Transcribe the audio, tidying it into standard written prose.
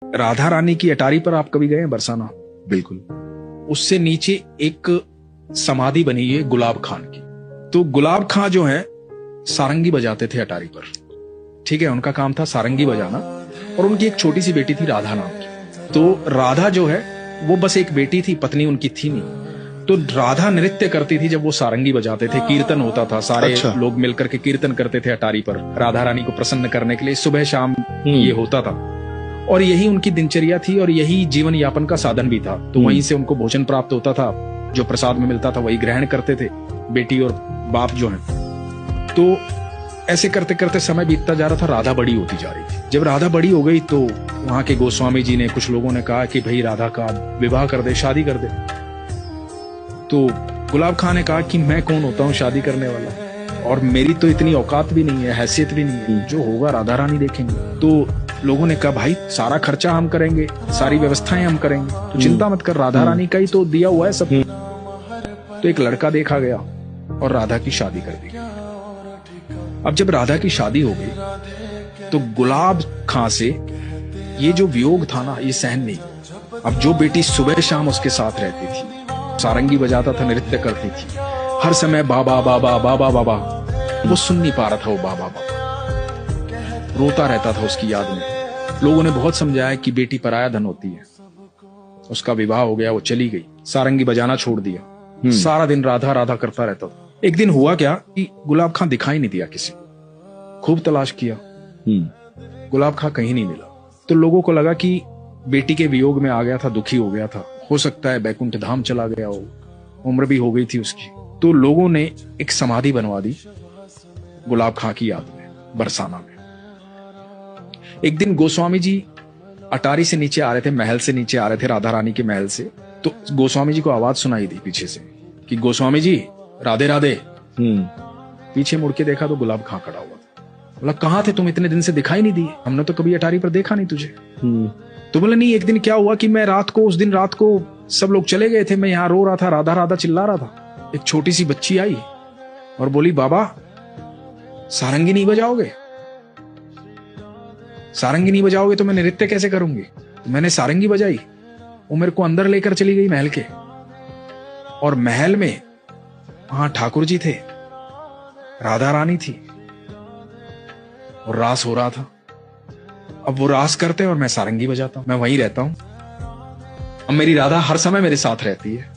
राधा रानी की अटारी पर आप कभी गए हैं बरसाना? बिल्कुल। उससे नीचे एक समाधि बनी है गुलाब खान की। तो गुलाब खान जो है सारंगी बजाते थे अटारी पर, ठीक है, उनका काम था सारंगी बजाना। और उनकी एक छोटी सी बेटी थी राधा नाम की। तो राधा जो है वो बस एक बेटी थी, पत्नी उनकी थी नहीं। तो राधा नृत्य करती थी जब वो सारंगी बजाते थे, कीर्तन होता था, सारे लोग मिलकर के कीर्तन करते थे अटारी पर राधा रानी को प्रसन्न करने के लिए, सुबह शाम ये होता था। और यही उनकी दिनचर्या थी और यही जीवन यापन का साधन भी था। तो वहीं से उनको भोजन प्राप्त होता था, जो प्रसाद में मिलता था वही ग्रहण करते थे बेटी और बाप जो है। तो ऐसे करते करते समय बीतता जा रहा था, राधा बड़ी होती जा रही थी। जब राधा बड़ी हो गई तो वहां के गोस्वामी जी ने, कुछ लोगों ने कहा कि भाई राधा का विवाह कर दे, शादी कर दे। तो गुलाब खान ने कहा कि मैं कौन होता हूँ शादी करने वाला, और मेरी तो इतनी औकात भी नहीं है, हैसियत भी नहीं है, जो होगा राधा रानी देखेंगे। तो लोगों ने कहा भाई सारा खर्चा हम करेंगे, सारी व्यवस्थाएं हम करेंगे, तो चिंता मत कर, राधा रानी का ही तो दिया हुआ है सब। तो एक लड़का देखा गया और राधा की शादी कर दी। अब जब राधा की शादी हो गई तो गुलाब खां से ये जो वियोग था ना, ये सहन नहीं। अब जो बेटी सुबह शाम उसके साथ रहती थी, सारंगी बजाता था, नृत्य करती थी, हर समय बाबा बाबा बाबा बाबा, वो सुन नहीं पा रहा था, वो बाबा बाबा रोता रहता था उसकी याद में। लोगों ने बहुत समझाया कि बेटी पराया धन होती है। उसका विवाह हो गया, वो चली गई, सारंगी बजाना छोड़ दिया, सारा दिन राधा राधा करता रहता था। एक दिन हुआ क्या कि गुलाब खां दिखाई नहीं दिया किसी को। खूब तलाश किया, गुलाब खां कहीं नहीं मिला। तो लोगों को लगा कि बेटी के वियोग में आ गया था, दुखी हो गया था, हो सकता है बैकुंठ धाम चला गया हो, उम्र भी हो गई थी उसकी। तो लोगों ने एक समाधि बनवा दी गुलाब खां की याद में बरसाना में। एक दिन गोस्वामी जी अटारी से नीचे आ रहे थे, महल से नीचे आ रहे थे, राधा रानी के महल से। तो गोस्वामी जी को आवाज सुनाई दी पीछे से कि गोस्वामी जी राधे राधे। पीछे मुड़ के देखा तो गुलाब खां खड़ा हुआ था। बोला कहाँ थे तुम, इतने दिन से दिखाई नहीं दिए, हमने तो कभी अटारी पर देखा नहीं तुझे। तो बोले नहीं, एक दिन क्या हुआ कि मैं रात को, उस दिन रात को सब लोग चले गए थे, मैं यहाँ रो रहा था, राधा राधा चिल्ला रहा था। एक छोटी सी बच्ची आई और बोली बाबा सारंगी नहीं बजाओगे, सारंगी नहीं बजाओगे तो मैं नृत्य कैसे करूंगी। तो मैंने सारंगी बजाई, वो मेरे को अंदर लेकर चली गई महल के, और महल में वहां ठाकुर जी थे, राधा रानी थी और रास हो रहा था। अब वो रास करते हैं और मैं सारंगी बजाता हूं, मैं वहीं रहता हूं। अब मेरी राधा हर समय मेरे साथ रहती है।